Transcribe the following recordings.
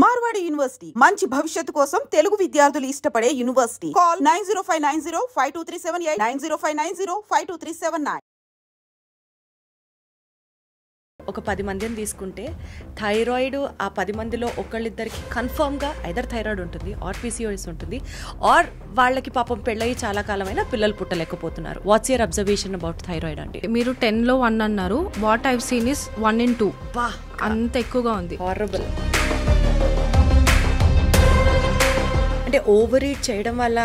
Marwadi university మంచి భవిష్యత్తు కోసం తెలుగు విద్యార్థులు ఇష్టపడే యూనివర్సిటీ. కాల్ 9059052378 9059052379. ఒక 10 మందిని తీసుకుంటే థైరాయిడ్ ఆ 10 మందిలో ఒకళ్ళిద్దరికి కన్ఫర్మ్గా ఐదర్ థైరాయిడ్ ఉంటుంది ఆర్ పీసీఓఎస్ ఉంటుంది ఆర్ వాళ్ళకి పాపం పెళ్ళయి చాలా కాలమైనా పిల్లలు పుట్టలేకపోతున్నారు. What's your observation about thyroid అండి? మీరు 10లో 1 అన్నారు. What I've seen is 1 in 2. అంత ఎక్కువగా ఉంది. హారబుల్. అంటే ఓవర్ ఈట్ చేయడం వల్ల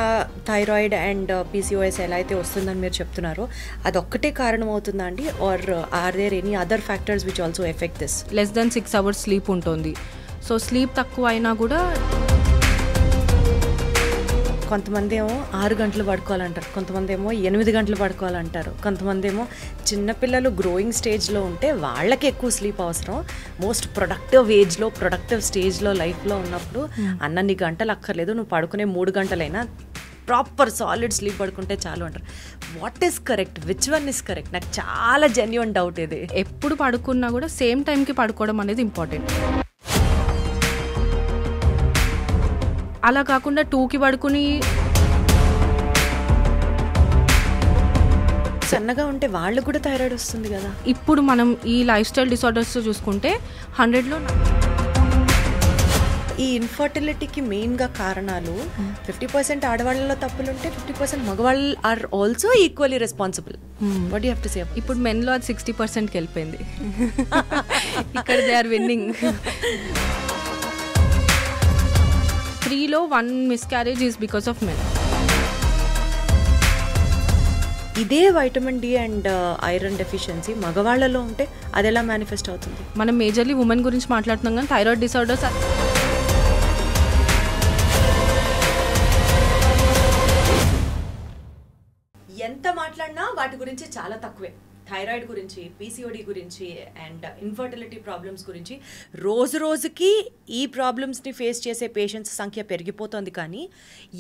థైరాయిడ్ అండ్ పీసీఓఎస్ ఎలా అయితే వస్తుందని మీరు చెప్తున్నారో అదొక్కటే కారణం అవుతుందా అండి? Or are there any other factors which also affect this? Less than 6 hours sleep ఉంటుంది. సో స్లీప్ తక్కువ అయినా కూడా కొంతమంది ఏమో 6 గంటలు పడుకోవాలంటారు, కొంతమంది ఏమో 8 గంటలు పడుకోవాలంటారు, కొంతమంది ఏమో చిన్నపిల్లలు గ్రోయింగ్ స్టేజ్లో ఉంటే వాళ్ళకి ఎక్కువ స్లీప్ అవసరం. మోస్ట్ ప్రొడక్టివ్ ఏజ్లో ప్రొడక్టివ్ స్టేజ్లో లైఫ్లో ఉన్నప్పుడు అన్నన్ని గంటలు అక్కర్లేదు, నువ్వు పడుకునే 3 గంటలైనా ప్రాపర్ సాలిడ్ స్లీప్ పడుకుంటే చాలు అంటారు. What is correct? Which one is correct? నాకు చాలా జెన్యూన్ డౌట్ ఇది. ఎప్పుడు పడుకున్నా కూడా సేమ్ టైంకి పడుకోవడం అనేది ఇంపార్టెంట్. అలా కాకుండా 2కి పడుకుని సన్నగా ఉంటే వాళ్ళు కూడా థైరాయిడ్ వస్తుంది కదా. ఇప్పుడు మనం ఈ లైఫ్ స్టైల్ డిసార్డర్స్ చూసుకుంటే 100లో ఈ ఇన్ఫర్టిలిటీకి మెయిన్గా కారణాలు 50% ఆడవాళ్ళలో తప్పులుంటే 50% మగవాళ్ళు are also equally responsible. What you have to say? ఇప్పుడు మెన్లో అది 60%కి వెళ్ళిపోయింది. ఇక్కడ దే ఆర్ విన్నింగ్. 3లో 1 miscarriage is because of men. ఇదే vitamin D and iron deficiency మగవాళ్ళలో ఉంటే అది ఎలా మేనిఫెస్ట్ అవుతుంది? మనం మేజర్లీ ఉమెన్ గురించి మాట్లాడుతున్నాం కానీ థైరాయిడ్ డిసార్డర్స్ ఎంత మాట్లాడినా వాటి గురించి చాలా తక్కువే. థైరాయిడ్ గురించి, పీసీఓడి గురించి అండ్ ఇన్ఫర్టిలిటీ ప్రాబ్లమ్స్ గురించి రోజు రోజుకి ఈ ప్రాబ్లమ్స్ని ఫేస్ చేసే పేషెంట్స్ సంఖ్య పెరిగిపోతుంది. కానీ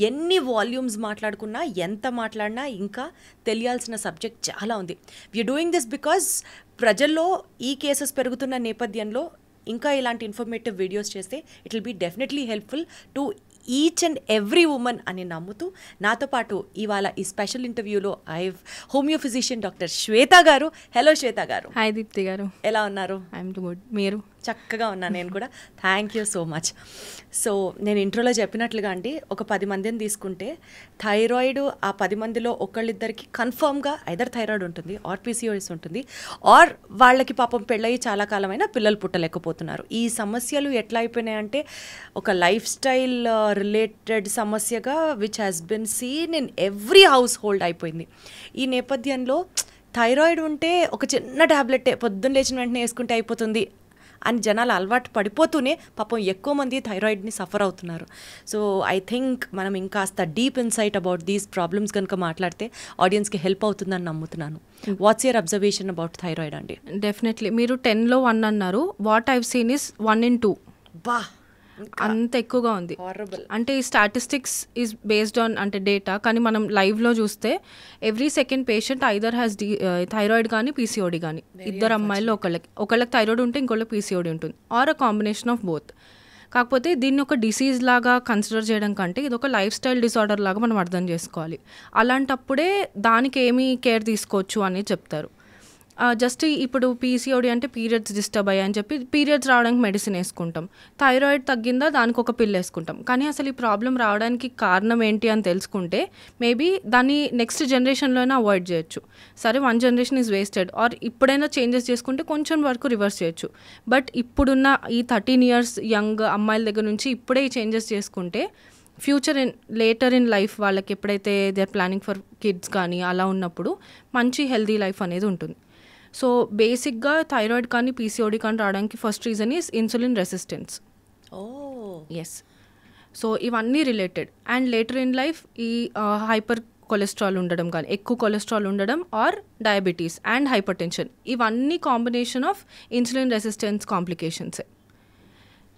ఎన్ని వాల్యూమ్స్ మాట్లాడుకున్నా, ఎంత మాట్లాడినా ఇంకా తెలియాల్సిన సబ్జెక్ట్ చాలా ఉంది. వీఆర్ డూయింగ్ దిస్ బికాజ్ ప్రజల్లో ఈ కేసెస్ పెరుగుతున్న నేపథ్యంలో ఇంకా ఇలాంటి ఇన్ఫర్మేటివ్ వీడియోస్ చేస్తే it will be definitely helpful to each and every women అని నమ్ముతూ నాతో పాటు ఇవాళ ఈ స్పెషల్ ఇంటర్వ్యూలో హోమియో ఫిజిషియన్ డాక్టర్ శ్వేత గారు. హలో శ్వేత గారు. హాయ్ దీప్తి గారు. ఎలా ఉన్నారు? I'm good. మీరు? చక్కగా ఉన్నాను నేను కూడా. Thank you so much. So నేను ఇంట్రోలో చెప్పినట్లుగా అండి, ఒక 10 మందిని తీసుకుంటే థైరాయిడ్ ఆ 10 మందిలో ఒకళ్ళిద్దరికి కన్ఫర్మ్గా ఐదర్ థైరాయిడ్ ఉంటుంది ఆర్ పీసీఓఎస్ ఉంటుంది ఆర్ వాళ్ళకి పాపం పెళ్ళయి చాలా కాలమైనా పిల్లలు పుట్టలేకపోతున్నారు. ఈ సమస్యలు ఎట్లా అయిపోయినాయంటే ఒక లైఫ్ స్టైల్ రిలేటెడ్ సమస్యగా which has been seen in every household అయిపోయింది. ఈ నేపథ్యంలో థైరాయిడ్ ఉంటే ఒక చిన్న ట్యాబ్లెట్ పొద్దున్న లేచిన వెంటనే వేసుకుంటే అయిపోతుంది అని జనాలు అలవాటు పడిపోతూనే పాపం ఎక్కువ మంది థైరాయిడ్ని సఫర్ అవుతున్నారు. సో ఐ థింక్ మనం ఇంకాస్త deep insight about these problems కనుక మాట్లాడితే ఆడియన్స్కి హెల్ప్ అవుతుందని నమ్ముతున్నాను. Watts your observation about thyroid అండి? డెఫినెట్లీ మీరు 10లో 1 అన్నారు. What I've seen is 1 in 2. బా, అంత ఎక్కువగా ఉంది. హారబుల్. అంటే ఈ స్టాటిస్టిక్స్ ఈజ్ బేస్డ్ ఆన్ అంటే డేటా, కానీ మనం లైవ్లో చూస్తే every second patient either has thyroid కానీ పీసీఓడి కానీ. ఇద్దరు అమ్మాయిల్లో ఒకళ్ళకి థైరాయిడ్ ఉంటే ఇంకోళ్ళకి పీసీఓడి ఉంటుంది or a combination of both. కాకపోతే దీన్ని ఒక డిసీజ్ లాగా కన్సిడర్ చేయడం కంటే ఇది ఒక లైఫ్ స్టైల్ డిసార్డర్ లాగా మనం అర్థం చేసుకోవాలి. అలాంటప్పుడే దానికి ఏమి కేర్ తీసుకోవచ్చు అని చెప్తారు. జస్ట్ ఇప్పుడు పీసీఓడి అంటే పీరియడ్స్ డిస్టర్బ్ అయ్యాయని చెప్పి పీరియడ్స్ రావడానికి మెడిసిన్ వేసుకుంటాం. థైరాయిడ్ తగ్గిందా దానికి ఒక పిల్ వేసుకుంటాం. కానీ అసలు ఈ ప్రాబ్లం రావడానికి కారణం ఏంటి అని తెలుసుకుంటే మేబీ దాన్ని నెక్స్ట్ జనరేషన్లోనే అవాయిడ్ చేయొచ్చు. సరే 1 generation ఈజ్ వేస్టెడ్ ఆర్ ఇప్పుడైనా చేంజెస్ చేసుకుంటే కొంచెం వరకు రివర్స్ చేయొచ్చు. బట్ ఇప్పుడున్న ఈ 13 years యంగ్ అమ్మాయిల దగ్గర నుంచి ఇప్పుడే ఈ చేంజెస్ చేసుకుంటే ఫ్యూచర్ లేటర్ ఇన్ లైఫ్ వాళ్ళకి ఎప్పుడైతే they are planning for kids కానీ అలా ఉన్నప్పుడు మంచి హెల్దీ లైఫ్ అనేది ఉంటుంది. సో బేసిక్గా థైరాయిడ్ కానీ పీసీఓడి కానీ రావడానికి first reason is insulin resistance. Yes. So ఇవన్నీ related. And later in life ఈ హైపర్ కొలెస్ట్రాల్ ఉండడం కానీ, ఎక్కువ కొలెస్ట్రాల్ ఉండడం or diabetes and hypertension, ఇవన్నీ combination of insulin resistance complications.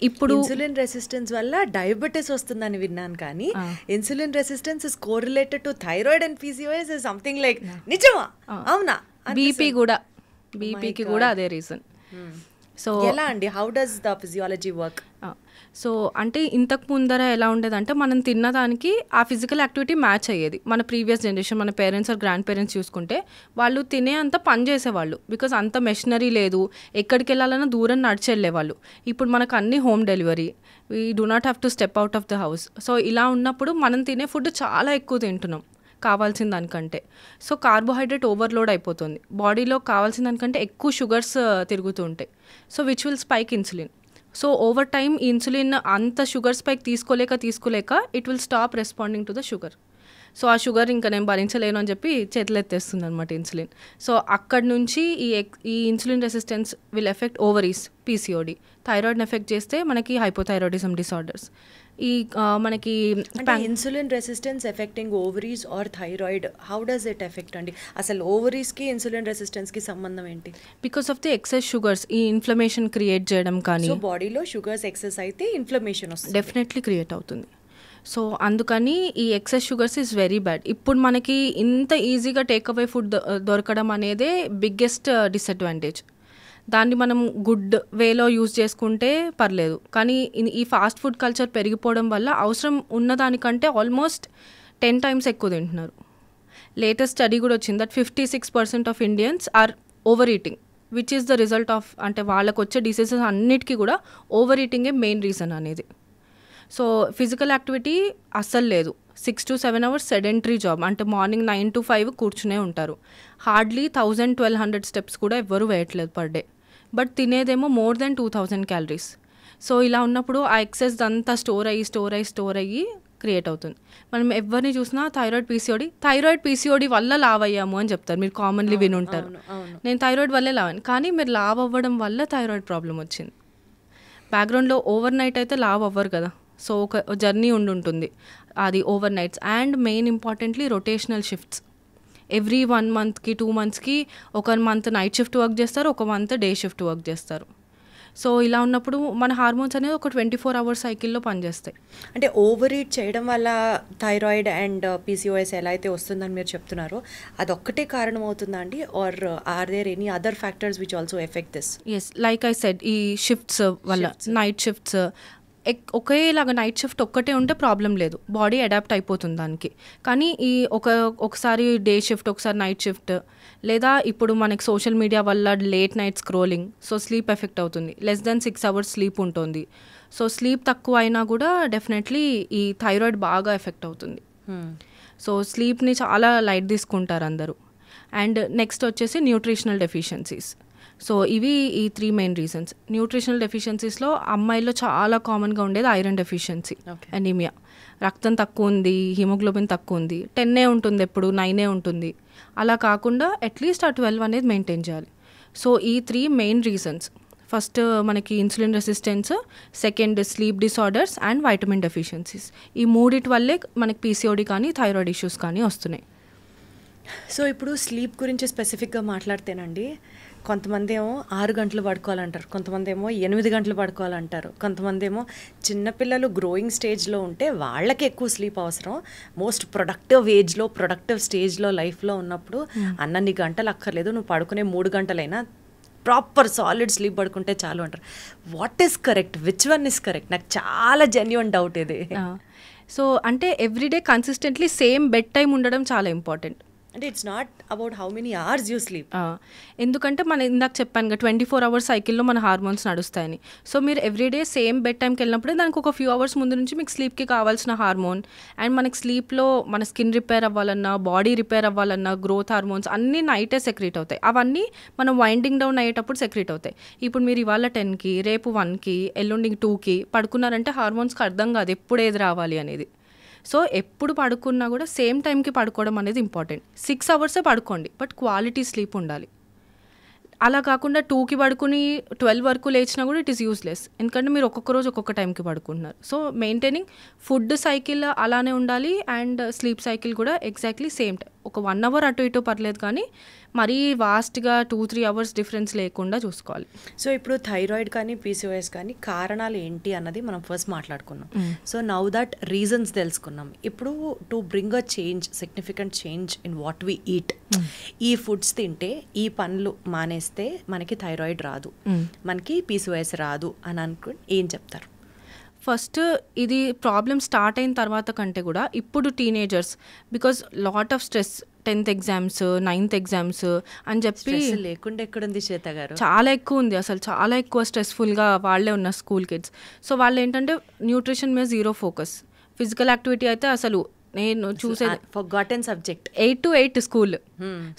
ఇప్పుడు ఇన్సులిన్ రెసిస్టెన్స్ వల్ల డయాబెటీస్ వస్తుందని విన్నాను, కానీ insulin resistance is correlated to thyroid and PCOS is something like నిజమా? అవునా? బీపీకి కూడా అదే రీజన్. సో ఎలా అండి, how does the physiology work? So అంటే ఇంతకు ముందర ఎలా ఉండేదంటే మనం తిన్నదానికి ఆ ఫిజికల్ యాక్టివిటీ మ్యాచ్ అయ్యేది. మన ప్రీవియస్ జనరేషన్, మన పేరెంట్స్ ఆర్ గ్రాండ్ పేరెంట్స్ చూసుకుంటే వాళ్ళు తినే అంత పని చేసేవాళ్ళు, బికాజ్ అంత మెషినరీ లేదు, ఎక్కడికి వెళ్ళాలన్నా దూరం నడిచి వెళ్ళేవాళ్ళు. ఇప్పుడు మనకు అన్ని home delivery, we do not have to step out of the house. So ఇలా ఉన్నప్పుడు మనం తినే ఫుడ్ చాలా ఎక్కువ తింటున్నాం కావాల్సిన దానికంటే. సో కార్బోహైడ్రేట్ ఓవర్లోడ్ అయిపోతుంది, బాడీలో కావాల్సిన దానికంటే ఎక్కువ షుగర్స్ తిరుగుతూ ఉంటాయి. So which will spike insulin. So over time ఈ ఇన్సులిన్ అంత షుగర్ స్పైక్ తీసుకోలేక it will stop responding to the sugar. So ఆ షుగర్ ఇంకా నేను భరించలేను అని చెప్పి చేతులు ఎత్తేస్తుంది అనమాట ఇన్సులిన్. సో అక్కడి నుంచి ఈ insulin resistance will affect ovaries, PCOD. థైరాయిడ్ని ఎఫెక్ట్ చేస్తే మనకి హైపోథైరాయిడిజం డిసార్డర్స్. ఈ మనకి insulin resistance affecting ovaries or thyroid, how does it affect అండి? అసలు ఓవరీస్కి ఇన్సులిన్ రెసిస్టెన్స్కి సంబంధం ఏంటి? Because of the excess sugars ఈ ఇన్ఫ్లమేషన్ క్రియేట్ చేయడం కానీ. సో బాడీలో షుగర్స్ ఎక్సెస్ అయితే ఇన్ఫ్లమేషన్ వస్తుంది, డెఫినెట్లీ క్రియేట్ అవుతుంది. సో అందుకని ఈ excess sugars is very bad. ఇప్పుడు మనకి ఇంత ఈజీగా టేక్ అవే ఫుడ్ దొరకడం అనేదే బిగ్గెస్ట్ డిసడ్వాంటేజ్. దాన్ని మనం గుడ్ వేలో యూజ్ చేసుకుంటే పర్లేదు, కానీ ఈ ఫాస్ట్ ఫుడ్ కల్చర్ పెరిగిపోవడం వల్ల అవసరం ఉన్నదానికంటే ఆల్మోస్ట్ 10 times ఎక్కువ తింటున్నారు. లేటెస్ట్ స్టడీ కూడా వచ్చింది that 56% of Indians are over eating, which is the result of, అంటే వాళ్ళకు వచ్చే డిసీజెస్ అన్నిటికీ కూడా ఓవర్ ఈటింగే మెయిన్ రీజన్ అనేది. సో ఫిజికల్ యాక్టివిటీ అస్సలు లేదు, 6 to 7 hours సెడెంటరీ జాబ్, అంటే మార్నింగ్ 9 to 5 కూర్చునే ఉంటారు. హార్డ్లీ 1000-1200 స్టెప్స్ కూడా ఎవ్వరూ వేయట్లేదు పర్ డే, బట్ తినేదేమో మోర్ దెన్ 2000 calories. సో ఇలా ఉన్నప్పుడు ఆ ఎక్సెస్ అంతా స్టోర్ అయ్యి క్రియేట్ అవుతుంది. మనం ఎవరిని చూసినా థైరాయిడ్ పీసీఓడి వల్ల లావ్ అయ్యాము అని చెప్తారు, మీరు కామన్లీ వినుంటారు. నేను థైరాయిడ్ వల్లే లావ్ అయ్యాను, కానీ మీరు లావ్ అవ్వడం వల్ల థైరాయిడ్ ప్రాబ్లం వచ్చింది. బ్యాక్గ్రౌండ్లో ఓవర్ నైట్ అయితే లావ్ అవ్వరు కదా. సో ఒక జర్నీ ఉంటుంది అది over nights. And main importantly rotational shifts. Every 1 monthకి 2 monthsకి ఒక మంత్ నైట్ షిఫ్ట్ వర్క్ చేస్తారు, ఒక మంత్ డే షిఫ్ట్ వర్క్ చేస్తారు. సో ఇలా ఉన్నప్పుడు మన హార్మోన్స్ అనేది ఒక 24 hours సైకిల్లో పనిచేస్తాయి. అంటే ఓవర్ ఈట్ చేయడం వల్ల థైరాయిడ్ అండ్ పీసీఓఎస్ ఎలా అయితే వస్తుందని మీరు చెప్తున్నారో అదొక్కటే కారణం అవుతుందా అండి, or are there any other factors which also affect this? Yes, like I said, ఈ షిఫ్ట్స్ వల్ల, నైట్ షిఫ్ట్స్ ఒకేలాగా నైట్ షిఫ్ట్ ఒక్కటే ఉంటే ప్రాబ్లం లేదు, బాడీ అడాప్ట్ అయిపోతుంది దానికి. కానీ ఈ ఒకసారి డే షిఫ్ట్, ఒకసారి నైట్ షిఫ్ట్, లేదా ఇప్పుడు మనకి సోషల్ మీడియా వల్ల late night scrolling, so sleep effect అవుతుంది. లెస్ దెన్ 6 hours స్లీప్ ఉంటుంది. సో స్లీప్ తక్కువ అయినా కూడా డెఫినెట్లీ ఈ థైరాయిడ్ బాగా ఎఫెక్ట్ అవుతుంది. సో స్లీప్ని చాలా లైట్ తీసుకుంటారు అందరూ. అండ్ నెక్స్ట్ వచ్చేసి న్యూట్రిషనల్ డెఫిషియన్సీస్. సో ఇవి ఈ 3 main రీజన్స్. న్యూట్రిషనల్ డెఫిషియన్సీస్లో అమ్మాయిల్లో చాలా కామన్గా ఉండేది ఐరన్ డెఫిషియన్సీ, అనీమియా. రక్తం తక్కువ ఉంది, హిమోగ్లోబిన్ తక్కువ ఉంది, 10 ఉంటుంది, ఎప్పుడు 9 ఉంటుంది. అలా కాకుండా అట్లీస్ట్ ఆ 12 అనేది మెయింటైన్ చేయాలి. సో ఈ 3 main రీజన్స్. ఫస్ట్ మనకి insulin resistance, second sleep disorders and vitamin deficiencies. ఈ మూడిటి వల్లే మనకి పీసీఓడి కానీ థైరాయిడ్ ఇష్యూస్ కానీ వస్తున్నాయి. సో ఇప్పుడు స్లీప్ గురించి స్పెసిఫిక్గా మాట్లాడితేనండి, కొంతమంది ఏమో 6 గంటలు పడుకోవాలంటారు, కొంతమంది ఏమో 8 గంటలు పడుకోవాలంటారు, కొంతమంది ఏమో చిన్నపిల్లలు గ్రోయింగ్ స్టేజ్లో ఉంటే వాళ్ళకి ఎక్కువ స్లీప్ అవసరం, మోస్ట్ ప్రొడక్టివ్ ఏజ్లో, ప్రొడక్టివ్ స్టేజ్లో లైఫ్లో ఉన్నప్పుడు అన్నన్ని గంటలు అక్కర్లేదు, నువ్వు పడుకునే 3 గంటలైనా ప్రాపర్ సాలిడ్ స్లీప్ పడుకుంటే చాలు అంటారు. What is correct, which one is correct? నాకు చాలా జెన్యూన్ డౌట్ ఇది. సో అంటే everyday consistently same bed time ఉండడం చాలా ఇంపార్టెంట్. అంటే it's not about how many hours you sleep. ఎందుకంటే మనం ఇందాక చెప్పాను కదా 24 hours సైకిల్లో మన హార్మోన్స్ నడుస్తాయని. సో మీరు ఎవ్రీడే సేమ్ బెడ్ టైంకి వెళ్ళినప్పుడే దానికి ఒక ఫ్యూ అవర్స్ ముందు నుంచి మీకు స్లీప్కి కావాల్సిన హార్మోన్, అండ్ మనకి స్లీప్లో మన స్కిన్ రిపేర్ అవ్వాలన్నా, బాడీ రిపేర్ అవ్వాలన్నా, గ్రోత్ హార్మోన్స్ అన్నీ నైటే సెక్రీట్ అవుతాయి. అవన్నీ మనం వైండింగ్ డౌన్ అయ్యేటప్పుడు సెక్రీట్ అవుతాయి. ఇప్పుడు మీరు ఇవాళ 10కి, రేపు 1కి, ఎల్లుండి 2కి పడుకున్నారంటే హార్మోన్స్కి అర్థం కాదు ఎప్పుడు ఏది రావాలి అనేది. సో ఎప్పుడు పడుకున్నా కూడా సేమ్ టైంకి పడుకోవడం అనేది ఇంపార్టెంట్. 6 hours పడుకోండి, బట్ క్వాలిటీ స్లీప్ ఉండాలి. అలా కాకుండా 2కి పడుకుని 12 వరకు లేచినా కూడా ఇట్ ఈస్ యూస్లెస్, ఎందుకంటే మీరు ఒక్కొక్క రోజు ఒక్కొక్క టైంకి పడుకుంటున్నారు. సో మెయింటైనింగ్ ఫుడ్ సైకిల్ అలానే ఉండాలి, అండ్ స్లీప్ సైకిల్ కూడా ఎగ్జాక్ట్లీ సేమ్ టైం. ఒక 1 అవర్ అటు ఇటు పర్లేదు, కానీ మరీ వాస్ట్గా 2-3 అవర్స్ డిఫరెన్స్ లేకుండా చూసుకోవాలి. సో ఇప్పుడు థైరాయిడ్ కానీ పీసీఓఎస్ కానీ కారణాలు ఏంటి అన్నది మనం ఫస్ట్ మాట్లాడుకున్నాం. సో నౌ దట్ రీజన్స్ తెలుసుకున్నాం. ఇప్పుడు to bring a change, significant change in what we eat, ఈ ఫుడ్స్ తింటే, ఈ పనులు మానేస్తే మనకి థైరాయిడ్ రాదు, మనకి పీసీఓఎస్ రాదు అని అనుకుని ఏం చెప్తారు? ఫస్ట్ ఇది ప్రాబ్లమ్ స్టార్ట్ అయిన తర్వాత కంటే కూడా ఇప్పుడు teenagers, because lot of stress, 10th exams, 9th exams అని చెప్పి లేకుండా ఎక్కడుంది శ్వేత గారు, చాలా ఎక్కువ ఉంది, అసలు చాలా ఎక్కువ స్ట్రెస్ఫుల్గా వాళ్ళే ఉన్న స్కూల్ కిడ్స్. సో వాళ్ళు ఏంటంటే న్యూట్రిషన్ మీద 0 ఫోకస్, ఫిజికల్ యాక్టివిటీ అయితే అసలు నేను చూసేది forgotten subject. 8 to 8 school.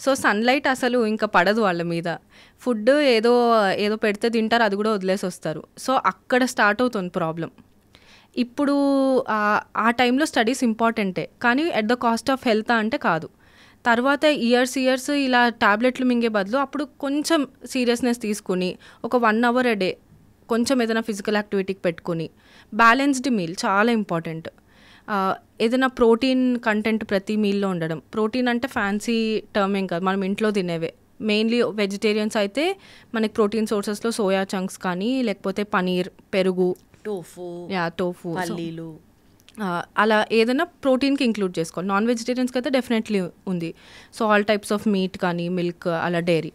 So sunlight అసలు ఇంకా పడదు వాళ్ళ మీద. ఫుడ్ ఏదో పెడితే తింటారు, అది కూడా వదిలేసి వస్తారు. సో అక్కడ స్టార్ట్ అవుతుంది ప్రాబ్లం. ఇప్పుడు ఆ టైంలో స్టడీస్ ఇంపార్టెంటే, కానీ at the cost of health అంటే కాదు. తర్వాత ఇయర్స్ ఇలా టాబ్లెట్లు మింగే బదులు అప్పుడు కొంచెం సీరియస్నెస్ తీసుకుని ఒక 1 అవర్ a డే కొంచెం ఏదైనా ఫిజికల్ యాక్టివిటీకి పెట్టుకుని, బ్యాలెన్స్డ్ మీల్ చాలా ఇంపార్టెంట్. ఏదైనా ప్రోటీన్ కంటెంట్ ప్రతి మీల్లో ఉండడం. ప్రోటీన్ అంటే ఫ్యాన్సీ టర్మ్ ఏం కాదు, మనం ఇంట్లో తినేవే. మెయిన్లీ వెజిటేరియన్స్ అయితే మనకి ప్రోటీన్ సోర్సెస్లో సోయా చంక్స్ కానీ, లేకపోతే పనీర్, పెరుగు, టోఫు, పల్లీలు, అలా ఏదైనా ప్రోటీన్కి ఇంక్లూడ్ చేసుకోవాలి. నాన్ వెజిటేరియన్స్కి అయితే డెఫినెట్లీ ఉంది. So all types of meat కానీ, మిల్క్, అలా డైరీ,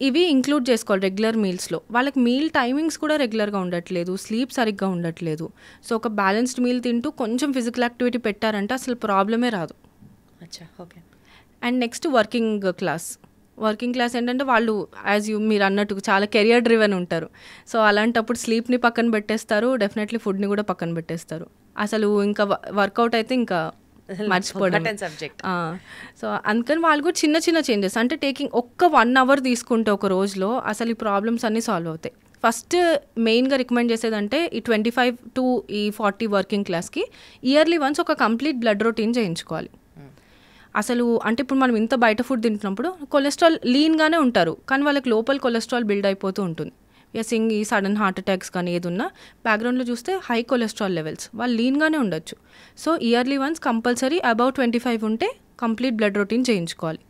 ఇవి ఇంక్లూడ్ చేసుకోవాలి రెగ్యులర్ మీల్స్లో. వాళ్ళకి మీల్ టైమింగ్స్ కూడా రెగ్యులర్గా ఉండట్లేదు, స్లీప్ సరిగ్గా ఉండట్లేదు. సో ఒక బ్యాలెన్స్డ్ మీల్ తింటూ కొంచెం ఫిజికల్ యాక్టివిటీ పెట్టారంటే అసలు ప్రాబ్లమే రాదు. అచ్చా, okay. And next working class ఏంటంటే వాళ్ళు మీరు అన్నట్టు చాలా కెరియర్ డ్రివెన్ ఉంటారు. సో అలాంటప్పుడు స్లీప్ని పక్కన పెట్టేస్తారు, డెఫినెట్లీ ఫుడ్ని కూడా పక్కన పెట్టేస్తారు. అసలు ఇంకా వర్కౌట్ అయితే ఇంకా మర్చిపోవడం సబ్జెక్ట్. సో అందుకని వాళ్ళు కూడా చిన్న చిన్న చేంజెస్, అంటే టేకింగ్ ఒక్క 1 అవర్ తీసుకుంటే ఒక రోజులో అసలు ఈ ప్రాబ్లమ్స్ అన్నీ సాల్వ్ అవుతాయి. ఫస్ట్ మెయిన్గా రికమెండ్ చేసేదంటే ఈ 25 to 40 వర్కింగ్ క్లాస్కి ఇయర్లీ వన్స్ ఒక కంప్లీట్ బ్లడ్ రొటీన్ చేయించుకోవాలి. అసలు అంటే ఇప్పుడు మనం ఇంత బయట ఫుడ్ తింటున్నప్పుడు కొలెస్ట్రాల్ లీన్గానే ఉంటారు, కానీ వాళ్ళకి లోపల కొలెస్ట్రాల్ బిల్డ్ అయిపోతూ ఉంటుంది. ఈ సడన్ హార్ట్ అటాక్స్ కానీ ఏదున్నా బ్యాక్గ్రౌండ్లో చూస్తే హై కొలెస్ట్రాల్ లెవెల్స్, వాళ్ళు లీన్గానే ఉండొచ్చు. So yearly once compulsory above 25 ఉంటే కంప్లీట్ బ్లడ్ రొటీన్ చేయించుకోవాలి.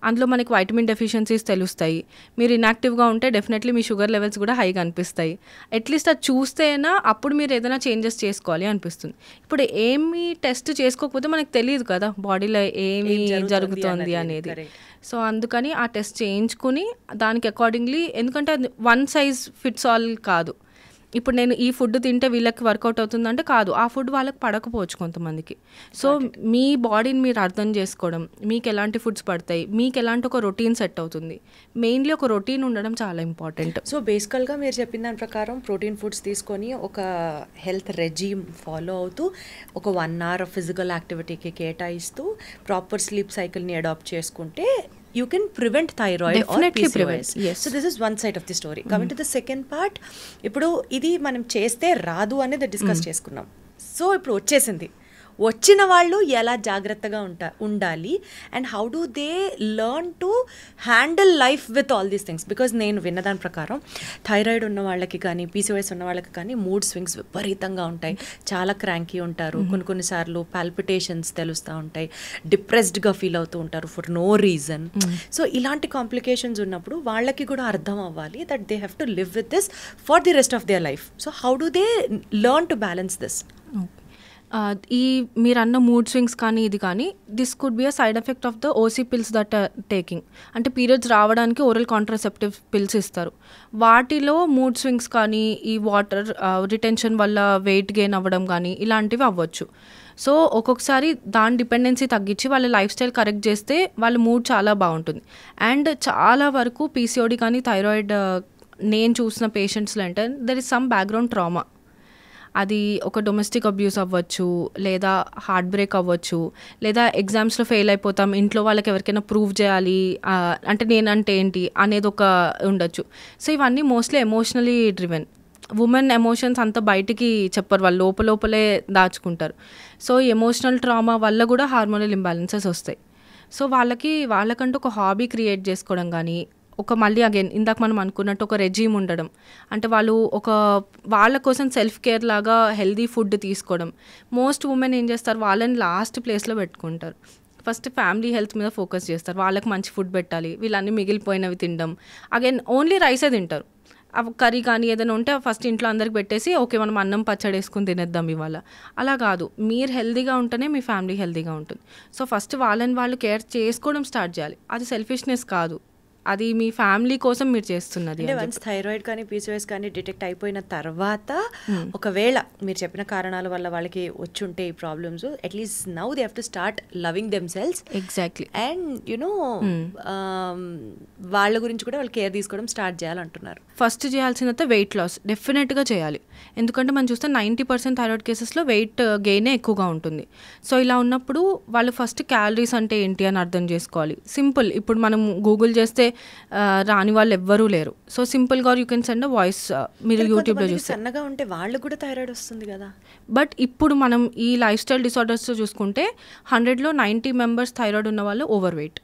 అందులో మనకి వైటమిన్ డెఫిషియన్సీస్ తెలుస్తాయి. మీరు ఇన్యాక్టివ్గా ఉంటే డెఫినెట్లీ మీ షుగర్ లెవెల్స్ కూడా హైగా అనిపిస్తాయి. అట్లీస్ట్ అది చూస్తేనా అప్పుడు మీరు ఏదైనా చేంజెస్ చేసుకోవాలి అనిపిస్తుంది. ఇప్పుడు ఏమి టెస్ట్ చేసుకోకపోతే మనకు తెలియదు కదా బాడీలో ఏమి జరుగుతుంది అనేది. సో అందుకని ఆ టెస్ట్ చేయించుకుని దానికి అకార్డింగ్లీ, ఎందుకంటే అది 1 size fits all కాదు. ఇప్పుడు నేను ఈ ఫుడ్ తింటే వీళ్ళకి వర్కౌట్ అవుతుందంటే కాదు, ఆ ఫుడ్ వాళ్ళకి పడకపోవచ్చు కొంతమందికి. సో మీ బాడీని మీరు అర్థం చేసుకోవడం, మీకు ఎలాంటి ఫుడ్స్ పడతాయి, మీకు ఎలాంటి ఒక రొటీన్ సెట్ అవుతుంది, మెయిన్లీ ఒక రొటీన్ ఉండడం చాలా ఇంపార్టెంట్. సో బేసికల్గా మీరు చెప్పిన దాని ప్రకారం ప్రోటీన్ ఫుడ్స్ తీసుకొని ఒక హెల్త్ రెజీమ్ ఫాలో అవుతూ ఒక 1 hour ఫిజికల్ యాక్టివిటీకి కేటాయిస్తూ ప్రాపర్ స్లీప్ సైకిల్ని అడాప్ట్ చేసుకుంటే you can prevent thyroid Definitely or PCOS. prevent, yes. So this is one side of the story. Coming to the second part, ఇప్పుడు ఇది మనం చేస్తే రాదు అనేది డిస్కస్ చేసుకున్నాం. సో ఇప్పుడు వచ్చిన వాళ్ళు ఎలా జాగ్రత్తగా ఉండాలి and how do they learn to handle life with all these things. Because నేను విన్నదాని ప్రకారం థైరాయిడ్ ఉన్న వాళ్ళకి కానీ పీసీఓఎస్ ఉన్న వాళ్ళకి కానీ మూడ్ స్వింగ్స్ విపరీతంగా ఉంటాయి, చాలా క్రాంకీ ఉంటారు, కొన్నిసార్లు పాల్పిటేషన్స్ తెలుస్తూ ఉంటాయి, డిప్రెస్డ్గా ఫీల్ అవుతూ ఉంటారు ఫర్ నో రీజన్. సో ఇలాంటి కాంప్లికేషన్స్ ఉన్నప్పుడు వాళ్ళకి కూడా అర్థం అవ్వాలి that they have to live with this for the rest of their life. So how do they learn to balance this? ఈ మీరు అన్న మూడ్ స్వింగ్స్ కానీ ఇది కానీ this could be a side effect of the OC pills that taking. అంటే periods రావడానికి oral contraceptive pills ఇస్తారు, వాటిలో మూడ్ స్వింగ్స్ కానీ ఈ వాటర్ రిటెన్షన్ వల్ల వెయిట్ గెయిన్ అవ్వడం కానీ ఇలాంటివి అవ్వచ్చు. సో ఒక్కొక్కసారి దాని డిపెండెన్సీ తగ్గించి వాళ్ళ లైఫ్ స్టైల్ కరెక్ట్ చేస్తే వాళ్ళ మూడ్ చాలా బాగుంటుంది. అండ్ చాలా వరకు పీసీఓడి కానీ థైరాయిడ్ నేను చూసిన పేషెంట్స్లో అంటే there is some background trauma. అది ఒక డొమెస్టిక్ అబ్యూస్ అవ్వచ్చు, లేదా హార్ట్ బ్రేక్ అవ్వచ్చు, లేదా ఎగ్జామ్స్లో ఫెయిల్ అయిపోతాం, ఇంట్లో వాళ్ళకి ఎవరికైనా ప్రూవ్ చేయాలి అంటే నేనంటే ఏంటి అనేది ఒక ఉండొచ్చు. సో ఇవన్నీ mostly emotionally driven. Women emotions అంత బయటికి చెప్పరు, వాళ్ళు లోపలే దాచుకుంటారు. సో ఎమోషనల్ ట్రామా వల్ల కూడా హార్మోనల్ ఇంబ్యాలెన్సెస్ వస్తాయి. సో వాళ్ళకంటూ ఒక హాబీ క్రియేట్ చేసుకోవడం కానీ, ఒక మళ్ళీ అగైన్ ఇందాక మనం అనుకున్నట్టు ఒక రెజీమ్ ఉండడం, అంటే వాళ్ళు వాళ్ళ కోసం సెల్ఫ్ కేర్ లాగా హెల్దీ ఫుడ్ తీసుకోవడం. మోస్ట్ ఉమెన్ ఏం చేస్తారు, వాళ్ళని లాస్ట్ ప్లేస్లో పెట్టుకుంటారు. ఫస్ట్ ఫ్యామిలీ హెల్త్ మీద ఫోకస్ చేస్తారు. వాళ్ళకి మంచి ఫుడ్ పెట్టాలి, వీళ్ళన్నీ మిగిలిపోయినవి తినడం, అగైన్ ఓన్లీ రైసే తింటారు. కర్రీ కానీ ఏదైనా ఉంటే ఫస్ట్ ఇంట్లో అందరికి పెట్టేసి ఓకే మనం అన్నం పచ్చడి వేసుకుని తినేద్దాం ఇవాళ. అలా కాదు, మీరు హెల్తీగా ఉంటేనే మీ ఫ్యామిలీ హెల్తీగా ఉంటుంది. సో ఫస్ట్ వాళ్ళని వాళ్ళు కేర్ చేసుకోవడం స్టార్ట్ చేయాలి. అది సెల్ఫిష్నెస్ కాదు, అది మీ ఫ్యామిలీ కోసం మీరు చేస్తున్నది. అంటే వన్స్ థైరాయిడ్ కానీ పీసీఓఎస్ కానీ డిటెక్ట్ అయిపోయిన తర్వాత ఒకవేళ మీరు చెప్పిన కారణాల వల్ల వాళ్ళకి వచ్చుంటే ఈ problems, at least now they have to start loving them cells. Exactly. And you know వాళ్ళ గురించి కూడా వాళ్ళు కేర్ తీసుకోవడం స్టార్ట్ చేయాలంటున్నారు. ఫస్ట్ చేయాల్సినంత వెయిట్ లాస్ డెఫినెట్గా చేయాలి. ఎందుకంటే మనం చూస్తే 90% థైరాయిడ్ కేసెస్లో వెయిట్ గెయినే ఎక్కువగా ఉంటుంది. సో ఇలా ఉన్నప్పుడు వాళ్ళు ఫస్ట్ క్యాలరీస్ అంటే ఏంటి అని అర్థం చేసుకోవాలి. సింపుల్, ఇప్పుడు మనం గూగుల్ చేస్తే రాని వాళ్ళు ఎవ్వరూ లేరు. సో సింపుల్గా you can send a voice. మీరు యూట్యూబ్లో చూస్తే సన్నగా ఉంటే వాళ్ళు కూడా థైరాయిడ్ వస్తుంది కదా. బట్ ఇప్పుడు మనం ఈ లైఫ్ స్టైల్ డిసార్డర్స్తో చూసుకుంటే 100లో 90 మెంబర్స్ థైరాయిడ్ ఉన్న వాళ్ళు ఓవర్ వెయిట్.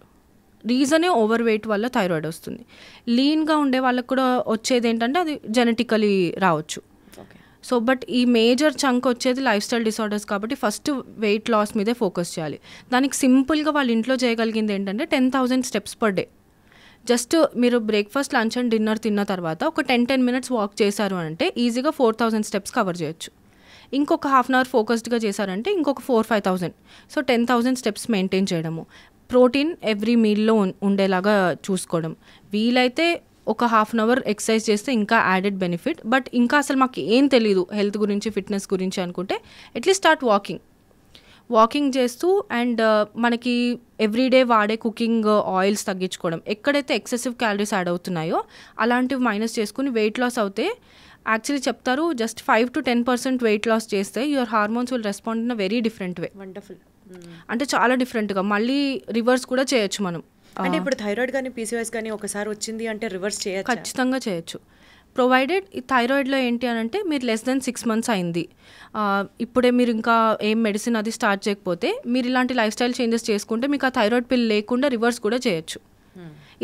రీజనే ఓవర్ వెయిట్ వల్ల థైరాయిడ్ వస్తుంది. లీన్గా ఉండే వాళ్ళకి కూడా వచ్చేది ఏంటంటే అది జెనెటికలీ రావచ్చు. సో బట్ ఈ మేజర్ చంక్ వచ్చేది లైఫ్ స్టైల్ డిసార్డర్స్ కాబట్టి ఫస్ట్ వెయిట్ లాస్ మీదే ఫోకస్ చేయాలి. దానికి సింపుల్గా వాళ్ళ ఇంట్లో చేయగలిగింది ఏంటంటే 10,000 స్టెప్స్ పర్ డే. జస్ట్ మీరు బ్రేక్ఫాస్ట్, లంచ్ అండ్ డిన్నర్ తిన్న తర్వాత ఒక 10 minutes వాక్ చేశారు అంటే ఈజీగా 4,000 స్టెప్స్ కవర్ చేయొచ్చు. ఇంకొక హాఫ్ అన్ అవర్ ఫోకస్డ్గా చేశారంటే ఇంకొక 4-5,000. సో 10,000 స్టెప్స్ మెయింటైన్ చేయడము. ప్రోటీన్ ఎవ్రీ మీల్లో ఉండేలాగా చూసుకోవడం. వీలైతే ఒక హాఫ్ అన్ అవర్ ఎక్సర్సైజ్ చేస్తే ఇంకా యాడెడ్ బెనిఫిట్. బట్ ఇంకా అసలు మాకు ఏం తెలియదు హెల్త్ గురించి, ఫిట్నెస్ గురించి అనుకుంటే అట్లీస్ట్ స్టార్ట్ వాకింగ్ చేస్తూ అండ్ మనకి ఎవ్రీడే వాడే కుకింగ్ ఆయిల్స్ తగ్గించుకోవడం. ఎక్కడైతే ఎక్సెసివ్ క్యాలరీస్ యాడ్ అవుతున్నాయో అలాంటివి మైనస్ చేసుకుని వెయిట్ లాస్ అవుతే యాక్చువల్లీ చెప్తారు జస్ట్ 5-10% వెయిట్ లాస్ చేస్తే your hormones will respond in a very different way. Wonderful. అంటే చాలా డిఫరెంట్గా మళ్ళీ రివర్స్ కూడా చేయొచ్చు మనం. అంటే ఇప్పుడు థైరాయిడ్ కానీ పీసీఓఎస్ కానీ ఒకసారి వచ్చింది అంటే రివర్స్ చేయొచ్చు? ఖచ్చితంగా చేయొచ్చు. ప్రొవైడెడ్ ఈ థైరాయిడ్లో ఏంటి అని అంటే మీరు లెస్ దెన్ 6 months అయింది, ఇప్పుడే మీరు ఇంకా ఏం మెడిసిన్ అది స్టార్ట్ చేయకపోతే మీరు ఇలాంటి లైఫ్ స్టైల్ చేంజెస్ చేసుకుంటే మీకు ఆ థైరాయిడ్ పిల్ లేకుండా రివర్స్ కూడా చేయొచ్చు.